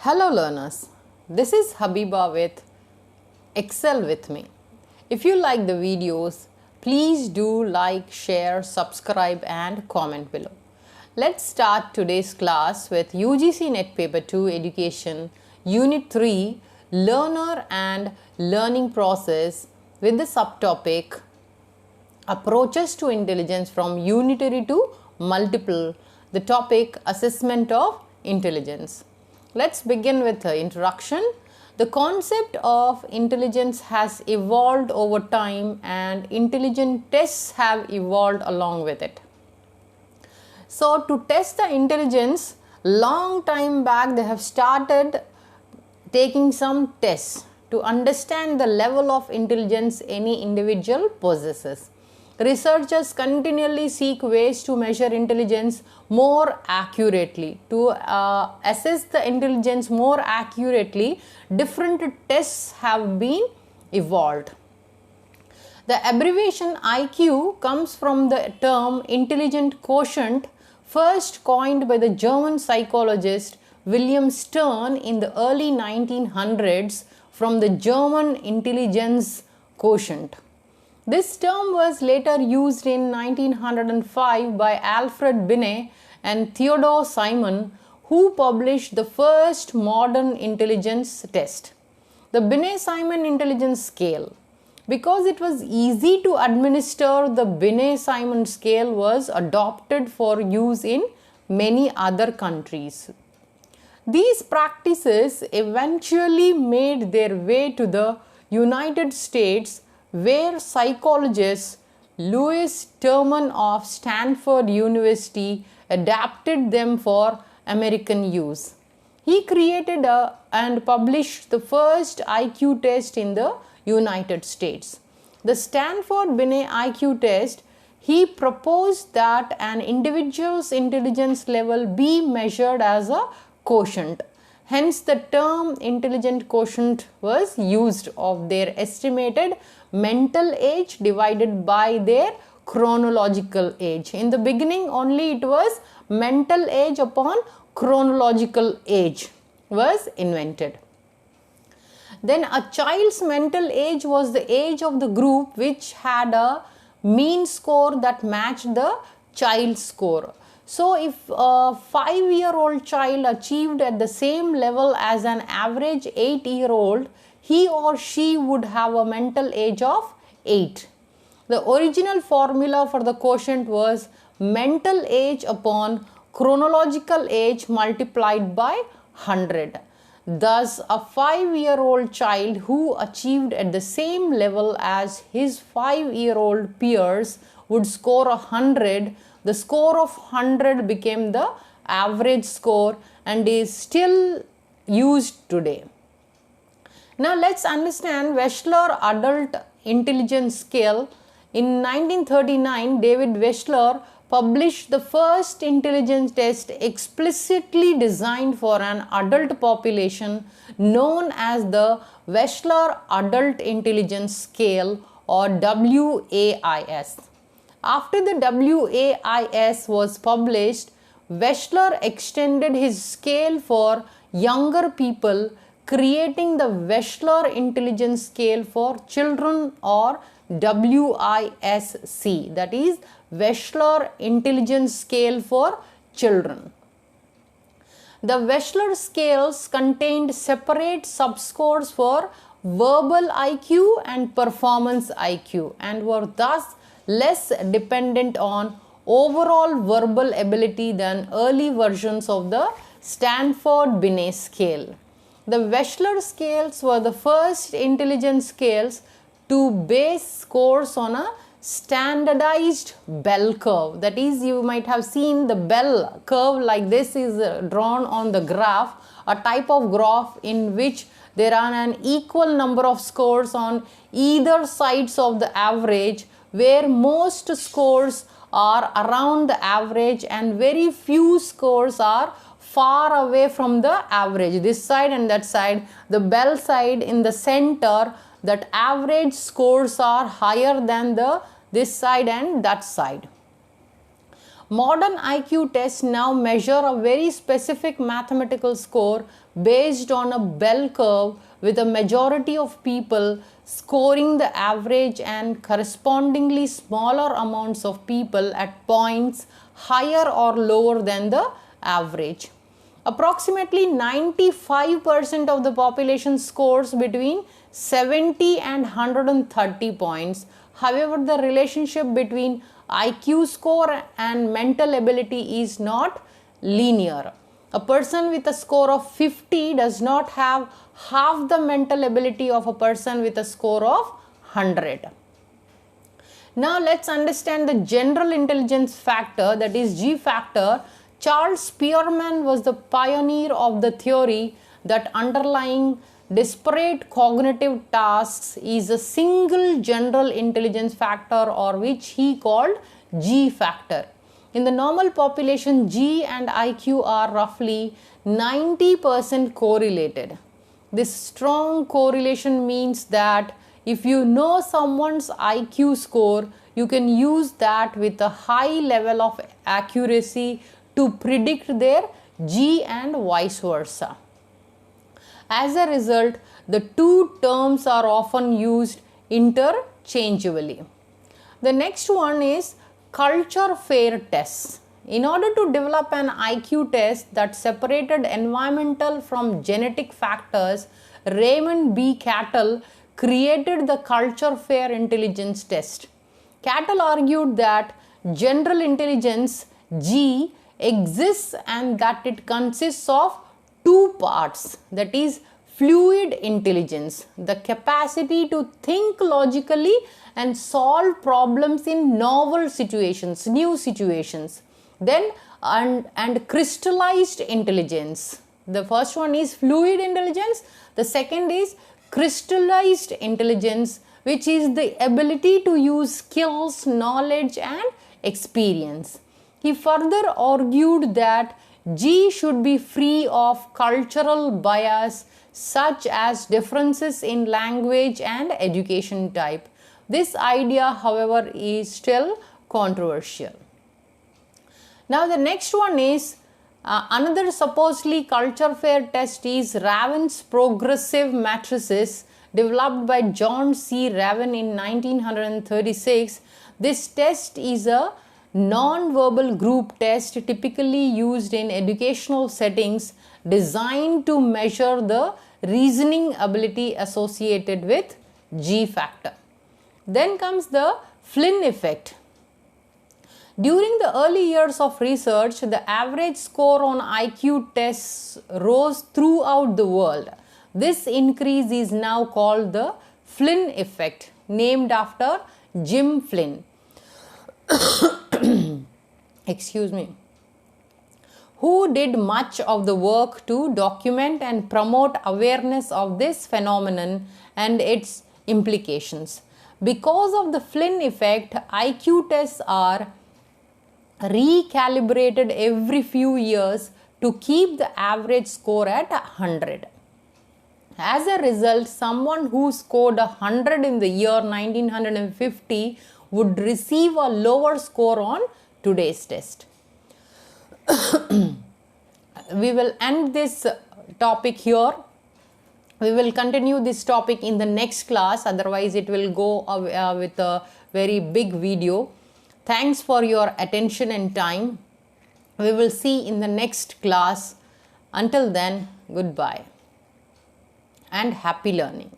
Hello learners, this is Habiba with Excel with me. If you like the videos, please do like, share, subscribe and comment below. Let's start today's class with UGC Net Paper 2 Education Unit 3 Learner and Learning Process with the subtopic Approaches to Intelligence from Unitary to Multiple, the topic Assessment of Intelligence. Let's begin with the introduction. The concept of intelligence has evolved over time and intelligence tests have evolved along with it. So to test the intelligence, long time back they have started taking some tests to understand the level of intelligence any individual possesses. Researchers continually seek ways to measure intelligence more accurately. To assess the intelligence more accurately, different tests have been evolved. The abbreviation IQ comes from the term intelligent quotient, first coined by the German psychologist William Stern in the early 1900s from the German intelligence quotient. This term was later used in 1905 by Alfred Binet and Theodore Simon, who published the first modern intelligence test, the Binet-Simon intelligence scale. Because it was easy to administer, the Binet-Simon scale was adopted for use in many other countries. These practices eventually made their way to the United States, where psychologist Lewis Terman of Stanford University adapted them for American use. He created and published the first IQ test in the United States. The Stanford Binet IQ test, he proposed that an individual's intelligence level be measured as a quotient. Hence, the term intelligent quotient was used of their estimated mental age divided by their chronological age. In the beginning, only it was mental age upon chronological age was invented. Then a child's mental age was the age of the group which had a mean score that matched the child's score. So if a 5-year-old child achieved at the same level as an average 8-year-old, he or she would have a mental age of 8. The original formula for the quotient was mental age upon chronological age multiplied by 100. Thus, a 5-year-old child who achieved at the same level as his 5-year-old peers would score 100. The score of 100 became the average score and is still used today. Now let's understand Wechsler Adult Intelligence Scale. In 1939, David Wechsler published the first intelligence test explicitly designed for an adult population known as the Wechsler Adult Intelligence Scale or WAIS. After the WAIS was published, Wechsler extended his scale for younger people, creating the Wechsler Intelligence Scale for Children or WISC, that is Wechsler Intelligence Scale for Children. The Wechsler scales contained separate subscores for verbal IQ and performance IQ and were thus less dependent on overall verbal ability than early versions of the Stanford Binet scale. The Wechsler scales were the first intelligence scales to base scores on a standardized bell curve. That is, you might have seen the bell curve like this is drawn on the graph, a type of graph in which there are an equal number of scores on either sides of the average, where most scores are around the average and very few scores are far away from the average. This side and that side, the bell side in the center, that average scores are higher than this side and that side. Modern IQ tests now measure a very specific mathematical score based on a bell curve, with a majority of people scoring the average and correspondingly smaller amounts of people at points higher or lower than the average. Approximately 95% of the population scores between 70 and 130 points. However, the relationship between IQ score and mental ability is not linear. A person with a score of 50 does not have half the mental ability of a person with a score of 100. Now let's understand the general intelligence factor, that is G factor. Charles Spearman was the pioneer of the theory that underlying disparate cognitive tasks is a single general intelligence factor, or which he called G factor. In the normal population, G and IQ are roughly 90% correlated. This strong correlation means that if you know someone's IQ score, you can use that with a high level of accuracy to predict their G and vice versa. As a result, the two terms are often used interchangeably. The next one is culture fair tests. In order to develop an IQ test that separated environmental from genetic factors, Raymond B. Cattell created the culture fair intelligence test. Cattell argued that general intelligence, G, exists and that it consists of two parts, that is fluid intelligence, the capacity to think logically and solve problems in novel situations, new situations. Then and crystallized intelligence. The first one is fluid intelligence, the second is crystallized intelligence, which is the ability to use skills, knowledge and experience. He further argued that G should be free of cultural bias such as differences in language and education type. This idea, however, is still controversial. Now the next one is another supposedly culture fair test is Raven's progressive matrices, developed by John C. Raven in 1936. This test is a non-verbal group test typically used in educational settings, designed to measure the reasoning ability associated with G factor. Then comes the Flynn effect. During the early years of research, the average score on IQ tests rose throughout the world. This increase is now called the Flynn effect, named after Jim Flynn. Excuse me, who did much of the work to document and promote awareness of this phenomenon and its implications. Because of the Flynn effect, IQ tests are recalibrated every few years to keep the average score at 100. As a result, someone who scored 100 in the year 1950 would receive a lower score on today's test. We will end this topic here. We will continue this topic in the next class, otherwise it will go with a very big video. Thanks for your attention and time. We will see in the next class. Until then, goodbye and happy learning.